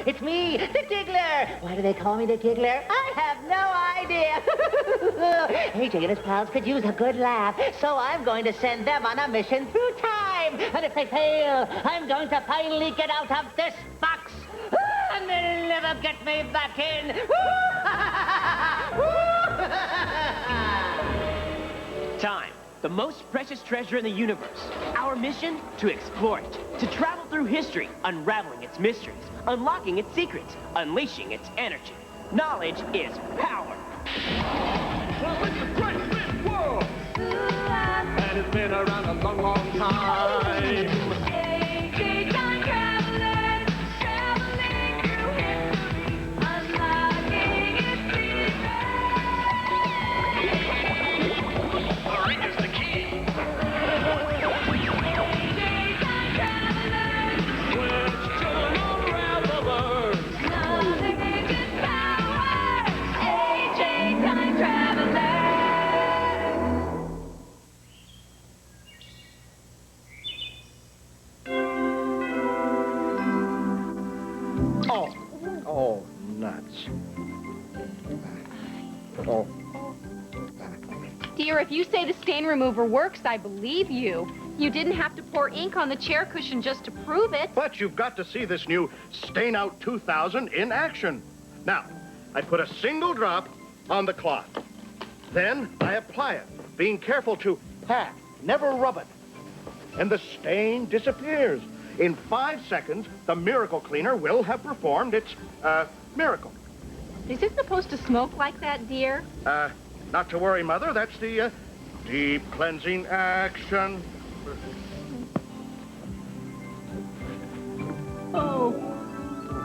It's me, the Giggler. Why do they call me the Giggler? I have no idea. AJ and his pals could use a good laugh, so I'm going to send them on a mission through time. And if they fail, I'm going to finally get out of this box. And they'll never get me back in. Time. The most precious treasure in the universe. Our mission? To explore it. To travel through history, unraveling its mysteries, unlocking its secrets, unleashing its energy. Knowledge is power. Well, it's a great big world. And it's been around a long, long time. AJ time traveling, traveling through history, unlocking its secrets. Hurry is the key. AJ time traveling, Let's turn around the world. knowledge is power. AJ time traveling. Oh, nuts. Oh. Dear, if you say the stain remover works, I believe you. You didn't have to pour ink on the chair cushion just to prove it. But you've got to see this new Stain Out 2000 in action. Now, I put a single drop on the cloth. Then I apply it, being careful to pat, never rub it. And the stain disappears. In 5 seconds, the miracle cleaner will have performed its, miracle. Is it supposed to smoke like that, dear? Not to worry, Mother. That's the, deep cleansing action. Oh.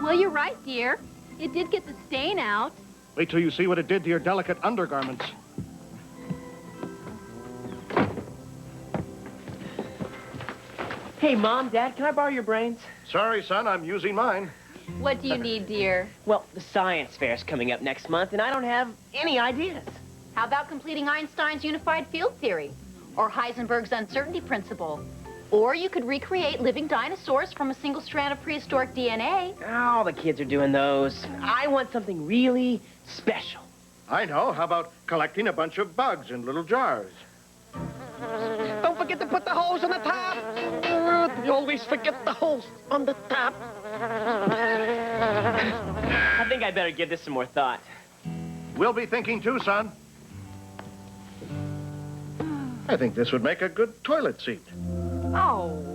Well, you're right, dear. It did get the stain out. Wait till you see what it did to your delicate undergarments. Hey, Mom, Dad, can I borrow your brains? Sorry, son, I'm using mine. What do you need, dear? Well, the science fair's coming up next month, and I don't have any ideas. How about completing Einstein's unified field theory? Or Heisenberg's uncertainty principle? Or you could recreate living dinosaurs from a single strand of prehistoric DNA. All the kids are doing those. I want something really special. I know. How about collecting a bunch of bugs in little jars? Don't forget to put the hose on the top. You always forget the hose on the top. I think I'd better give this some more thought. We'll be thinking too, son. I think this would make a good toilet seat. Oh.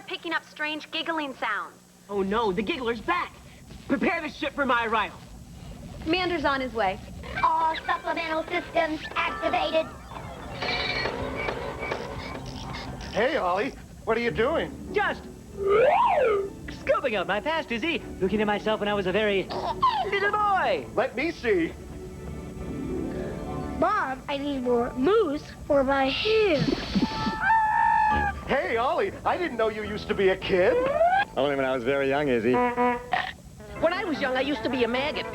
Picking up strange giggling sounds. Oh no, the giggler's back. Prepare the ship for my arrival. Commander's on his way. All supplemental systems activated. Hey, Ollie, what are you doing? Just scoping out my past, is he? Looking at myself when I was a very little boy. Let me see. Bob, I need more mousse for my hair. Hey, Ollie, I didn't know you used to be a kid. Only when I was very young, Izzy. When I was young, I used to be a maggot.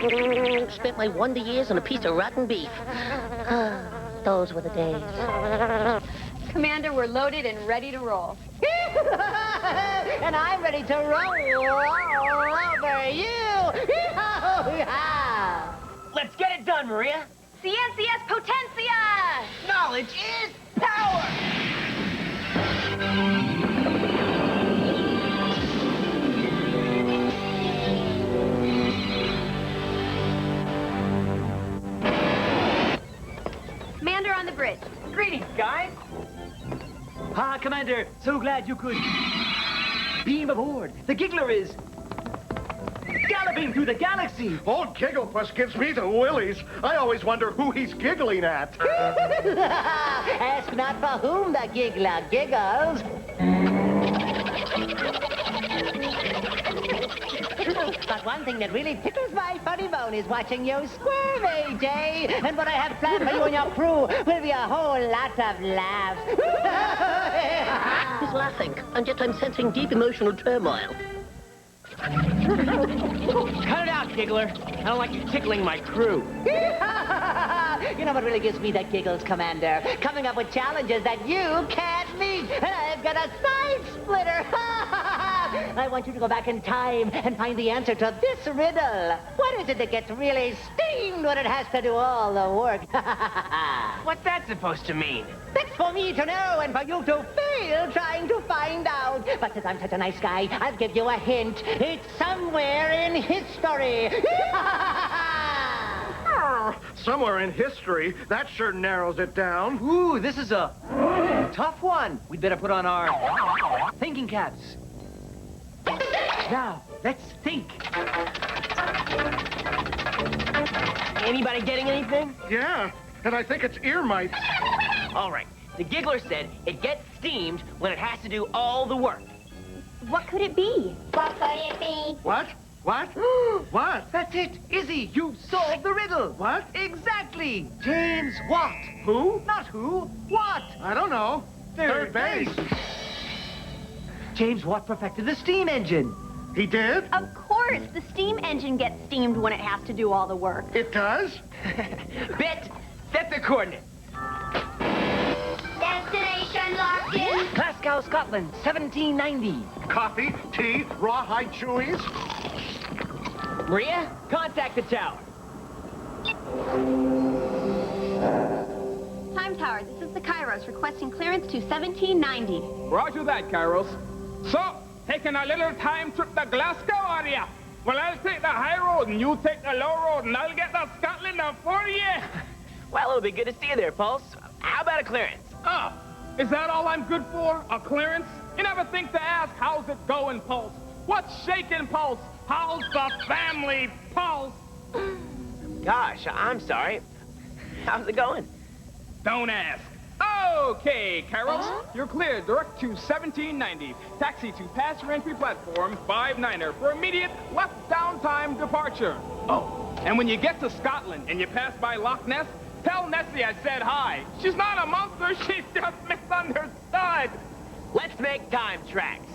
Spent my wonder years on a piece of rotten beef. Those were the days. Commander, we're loaded and ready to roll. And I'm ready to roll over you. Let's get it done, Maria. Ciencias Potencia! Knowledge is power! Commander on the bridge. Greetings, guys. Ah, Commander, so glad you could beam aboard. The Giggler is galloping through the galaxy. Old Gigglepuss gives me the willies. I always wonder who he's giggling at. Ask not for whom the Giggler giggles. But one thing that really tickles my funny bone is watching you squirm, AJ. And what I have planned for you and your crew will be a whole lot of laughs. He's laughing, and yet I'm sensing deep emotional turmoil. Cut it out, Giggler. I don't like you tickling my crew. You know what really gives me the giggles, Commander? Coming up with challenges that you can't meet. And I've got a side splitter. I want you to go back in time and find the answer to this riddle. What is it that gets really steamed when it has to do all the work? What's that supposed to mean? That's for me to know and for you to fail trying to find out. But since I'm such a nice guy, I'll give you a hint. It's somewhere in history. Somewhere in history. That sure narrows it down. Ooh, this is a tough one. We'd better put on our thinking caps. Now, let's think. Anybody getting anything? Yeah, and I think it's ear mites. All right. The Giggler said it gets steamed when it has to do all the work. What could it be? What could it be? What? What? What? That's it. Izzy, you solved the riddle. What? Exactly. James Watt. Who? Not who. What? I don't know. Third base. James Watt perfected the steam engine. He did? Of course, the steam engine gets steamed when it has to do all the work. It does? Bet. Set the coordinates. Destination locked in. Glasgow, Scotland, 1790. Coffee, tea, rawhide chewies. Maria, contact the tower. Time Tower, this is the Kairos requesting clearance to 1790. Roger that, Kairos. So, taking a little time trip to Glasgow, are ya? Well, I'll take the high road and you take the low road and I'll get to Scotland for you. Well, it'll be good to see you there, Pulse. How about a clearance? Oh, is that all I'm good for? A clearance? You never think to ask, how's it going, Pulse? What's shaking, Pulse? How's the family, Pulse? Gosh, I'm sorry. How's it going? Don't ask. Okay, Kairos, you're cleared. Direct to 1790. Taxi to passenger entry platform 59er for immediate left downtime departure. Oh, and when you get to Scotland and you pass by Loch Ness, tell Nessie I said hi. She's not a monster, she's just misunderstood. Let's make time tracks.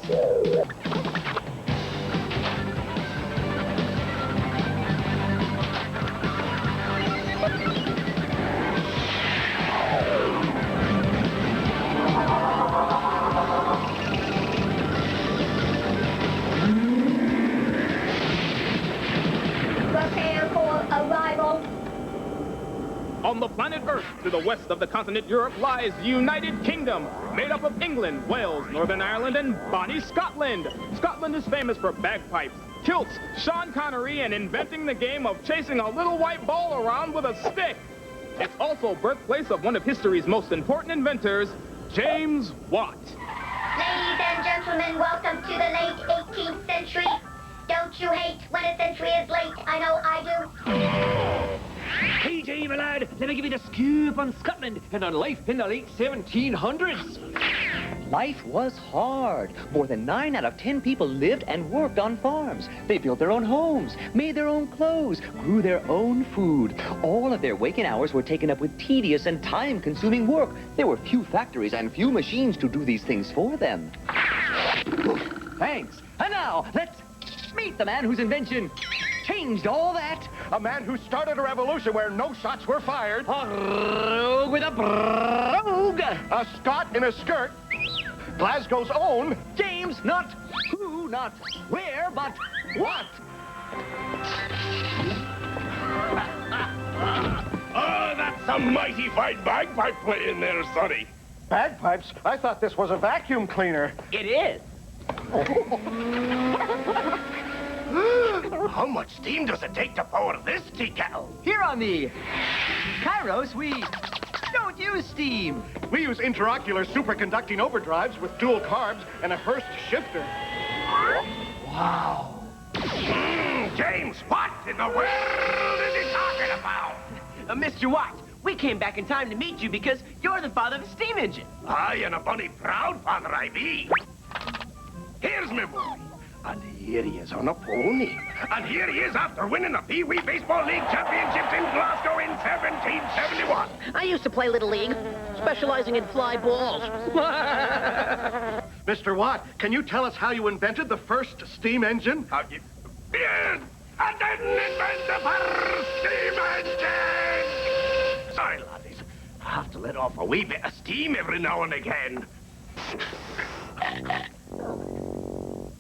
Prepare for arrival. On the planet Earth, to the west of the continent Europe, lies the United Kingdom, made up of England, Wales, Northern Ireland, and bonny Scotland. Scotland is famous for bagpipes, kilts, Sean Connery, and inventing the game of chasing a little white ball around with a stick. It's also birthplace of one of history's most important inventors, James Watt. Ladies and gentlemen, welcome to the late 18th century. Don't you hate when a century is late? I know I do. Hey, Jay, my lad, let me give you the scoop on Scotland and on life in the late 1700s. Life was hard. More than 9 out of 10 people lived and worked on farms. They built their own homes, made their own clothes, grew their own food. All of their waking hours were taken up with tedious and time-consuming work. There were few factories and few machines to do these things for them. Thanks. And now, let's meet the man whose invention changed all that. A man who started a revolution where no shots were fired. A rogue with a brogue. A Scot in a skirt. Glasgow's own. James, not who, not where, but what? Oh, that's a mighty fine bagpipe playing there, sonny. Bagpipes? I thought this was a vacuum cleaner. It is. How much steam does it take to power this tea kettle? Here on the Kairos, we don't use steam. We use interocular superconducting overdrives with dual carbs and a Hurst shifter. Wow. James, what in the world is he talking about? Mr. Watt, we came back in time to meet you because you're the father of the steam engine. Aye, and a bonny proud father I be. Here's me boy, and here he is on a pony. And here he is after winning the Pee Wee Baseball League Championships in Glasgow in 1771. I used to play Little League, specializing in fly balls. Mr. Watt, can you tell us how you invented the first steam engine? Yes, I didn't invent the first steam engine! Sorry, laddies. I have to let off a wee bit of steam every now and again.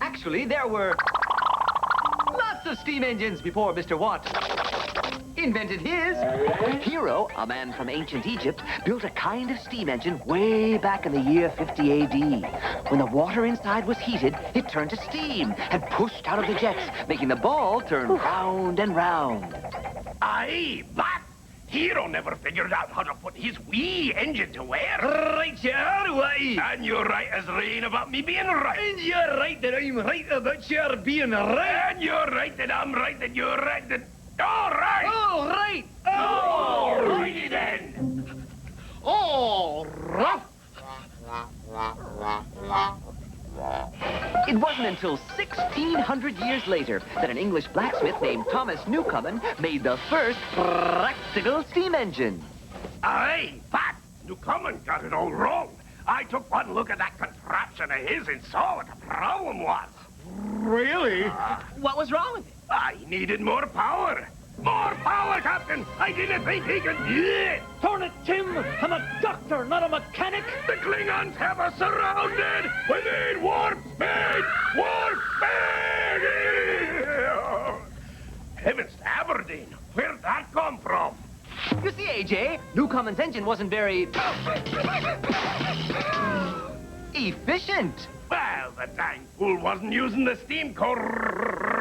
Actually, there were lots of steam engines before Mr. Watt invented his. Hero, a man from ancient Egypt, built a kind of steam engine way back in the year 50 AD. When the water inside was heated, it turned to steam and pushed out of the jets, making the ball turn round and round. Aye, but Hero never figured out how to put his wee engine to wear. Right, you are, why? And you're right as rain about me being right. And you're right that I'm right about your being right. And you're right that I'm right that you're right that... All right! All right! All righty then! All right. It wasn't until 1,600 years later that an English blacksmith named Thomas Newcomen made the first practical steam engine. Aye, but Newcomen got it all wrong. I took one look at that contraption of his and saw what the problem was. Really? What was wrong with it? I needed more power. More power, Captain! I didn't think he could do it! Turn it, Tim! I'm a doctor, not a mechanic! The Klingons have us surrounded! We need warp speed! Warp speed! Heavens to Aberdeen! Where'd that come from? You see, AJ, Newcomen's engine wasn't very... efficient. Well, the dang fool wasn't using the steam core...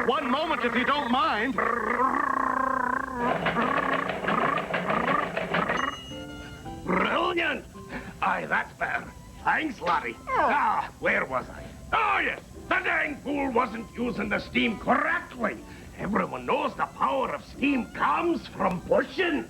One moment, if you don't mind. Brilliant! Aye, that's better. Thanks, laddie. Ah, where was I? Oh, yes. The dang fool wasn't using the steam correctly. Everyone knows the power of steam comes from pushing.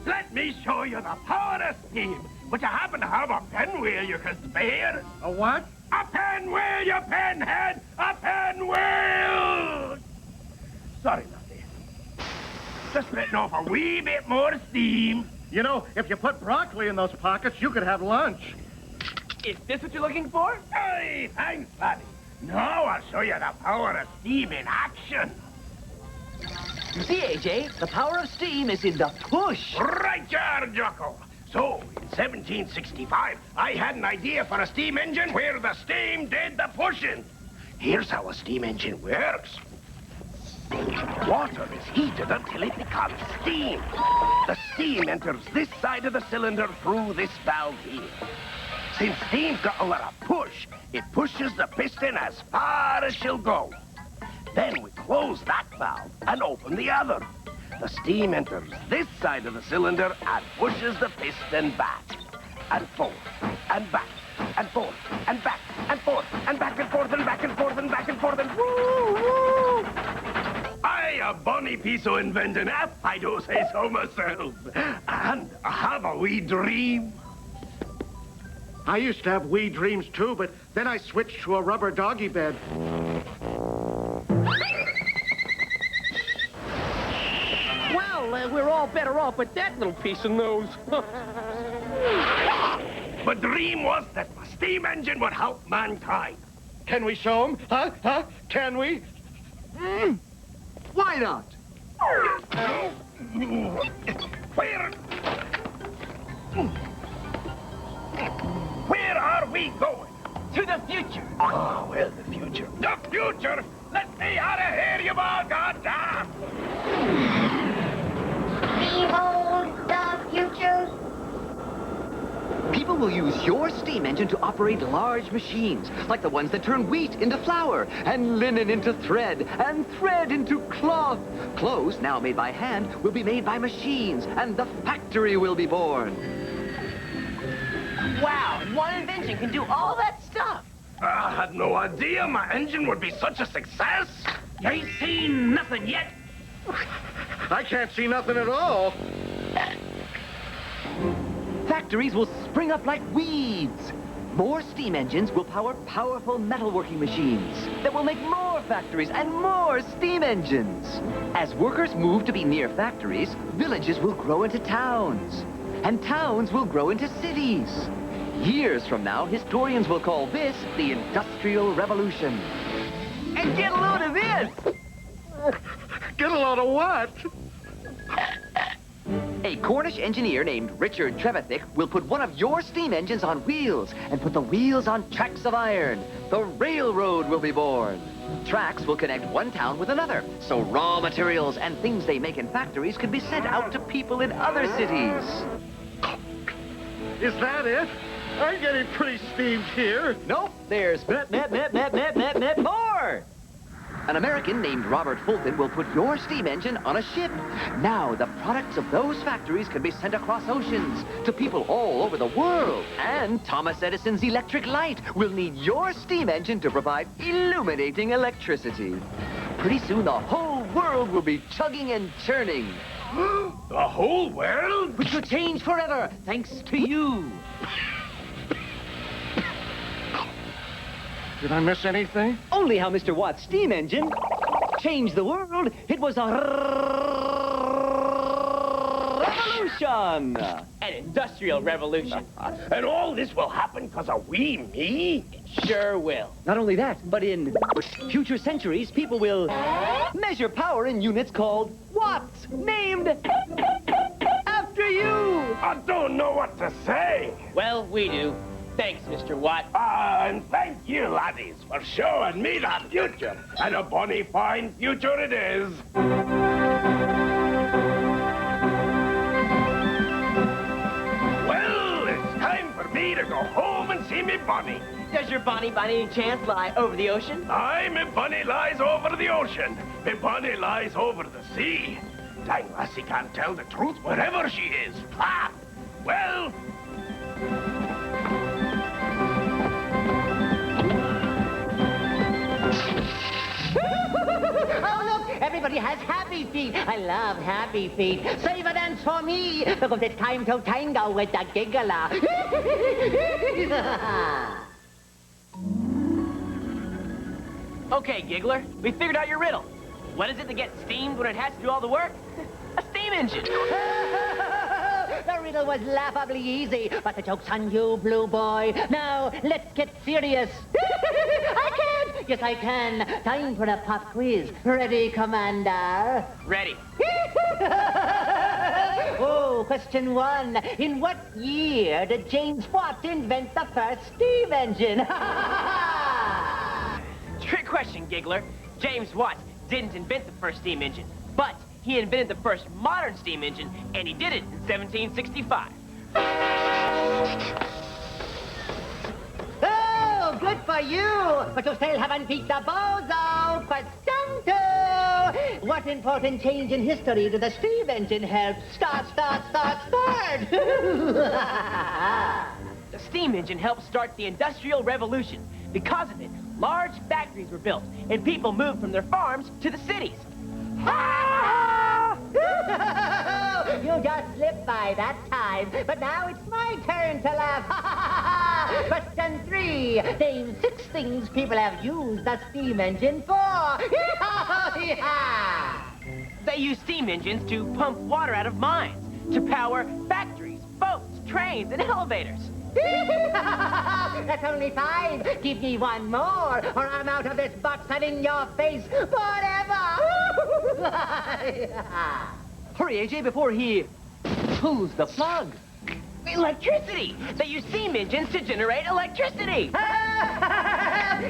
Let me show you the power of steam. But you happen to have a pinwheel you can spare? A what? A pinwheel, you pinhead! A pinwheel! Sorry, laddie. Just letting off a wee bit more steam. You know, if you put broccoli in those pockets, you could have lunch. Is this what you're looking for? Hey, thanks, laddie. Now I'll show you the power of steam in action. You see, AJ, the power of steam is in the push. Right there, Jocko. So, in 1765, I had an idea for a steam engine where the steam did the pushing. Here's how a steam engine works. Water is heated until it becomes steam. The steam enters this side of the cylinder through this valve here. Since steam's got a lot of push, it pushes the piston as far as she'll go. Then we close that valve and open the other. The steam enters this side of the cylinder and pushes the piston back. And forth, and back, and forth, and back, and forth, and back and forth, and back and forth, and back and forth, and woo, woo! Aye, a bonny piece of inventing, if I do say so myself. And I have a wee dream. I used to have wee dreams, too, but then I switched to a rubber doggy bed. Well, we're all better off with that little piece of news. My dream was that my steam engine would help mankind. Can we show him? Huh? Huh? Can we? Why not? Where are we going? To the future. Oh, well, the future. The future? Let me out of here, you all goddamn! Behold the future. People will use your steam engine to operate large machines, like the ones that turn wheat into flour, and linen into thread, and thread into cloth. Clothes, now made by hand, will be made by machines, and the factory will be born. Wow, one invention can do all that stuff. I had no idea my engine would be such a success. You ain't seen nothing yet. I can't see nothing at all. Factories will spring up like weeds. More steam engines will power powerful metalworking machines that will make more factories and more steam engines. As workers move to be near factories, villages will grow into towns, and towns will grow into cities. Years from now, historians will call this the Industrial Revolution. And get a load of this! Get a load of what? A Cornish engineer named Richard Trevithick will put one of your steam engines on wheels and put the wheels on tracks of iron. The railroad will be born. Tracks will connect one town with another, so raw materials and things they make in factories can be sent out to people in other cities. Is that it? I'm getting pretty steamed here. Nope, there's more! An American named Robert Fulton will put your steam engine on a ship. Now, the products of those factories can be sent across oceans to people all over the world. And Thomas Edison's electric light will need your steam engine to provide illuminating electricity. Pretty soon, the whole world will be chugging and churning. The whole world? Which will change forever, thanks to you. Did I miss anything? Only how Mr. Watt's steam engine changed the world. It was a revolution. An industrial revolution. And all this will happen because of me? It sure will. Not only that, but in future centuries, people will measure power in units called watts, named after you. I don't know what to say. Well, we do. Thanks, Mr. Watt. And thank you, laddies, for showing me the future. And a bonny fine future it is. Well, it's time for me to go home and see me Bonnie. Does your Bonnie by any chance lie over the ocean? Aye, me Bonnie lies over the ocean. Me Bonnie lies over the sea. Dang lassie can't tell the truth wherever she is. Ha! Well... Oh, look, everybody has happy feet. I love happy feet. Save a dance for me, because it's time to tango with the giggler. Okay, Giggler, we figured out your riddle. What is it that gets steamed when it has to do all the work? A steam engine. The riddle was laughably easy, but the joke's on you, Blue Boy. Now, let's get serious. I can! Yes, I can. Time for a pop quiz. Ready, Commander? Ready. Oh, question one. In what year did James Watt invent the first steam engine? Trick question, Giggler. James Watt didn't invent the first steam engine, but he invented the first modern steam engine, and he did it in 1765. Oh, good for you! But you still haven't beat the bozo! Question two! What important change in history did the steam engine help? Start! The steam engine helped start the Industrial Revolution. Because of it, large factories were built, and people moved from their farms to the cities. You just slipped by that time, but now it's my turn to laugh. Question three. Name 6 things people have used the steam engine for. They use steam engines to pump water out of mines, to power factories, boats, trains, and elevators. That's only 5. Give me one more, or I'm out of this box and in your face forever. Hurry, AJ, before he pulls the plug. Electricity! They use steam engines to generate electricity!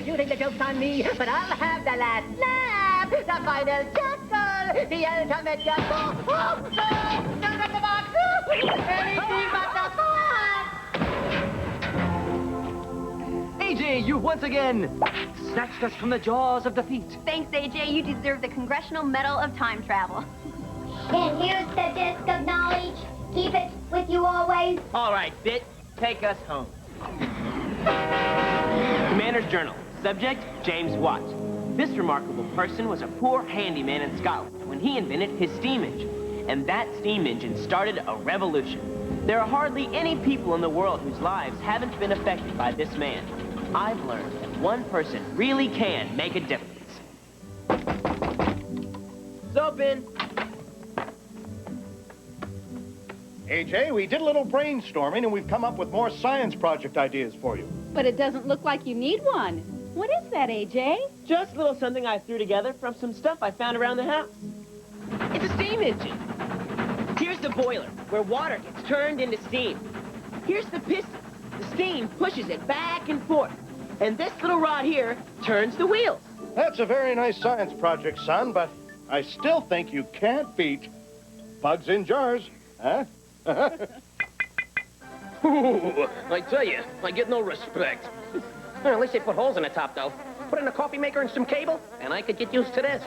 You think the joke's on me, but I'll have the last laugh, the final chuckle, the ultimate chuckle. Oh, no! Don't let the box! Anything but the box! AJ, you once again snatched us from the jaws of defeat. Thanks, AJ. You deserve the Congressional Medal of Time Travel. And here's the disc of knowledge. Keep it with you always. All right, Bit, take us home. Commander's Journal. Subject, James Watt. This remarkable person was a poor handyman in Scotland when he invented his steam engine. And that steam engine started a revolution. There are hardly any people in the world whose lives haven't been affected by this man. I've learned that one person really can make a difference. It's open. AJ, we did a little brainstorming, and we've come up with more science project ideas for you. But it doesn't look like you need one. What is that, AJ? Just a little something I threw together from some stuff I found around the house. It's a steam engine. Here's the boiler, where water gets turned into steam. Here's the piston. The steam pushes it back and forth. And this little rod here turns the wheels. That's a very nice science project, son, but I still think you can't beat bugs in jars, huh? Ooh, I tell you, I get no respect. Well, at least they put holes in the top, though. Put in a coffee maker and some cable, and I could get used to this.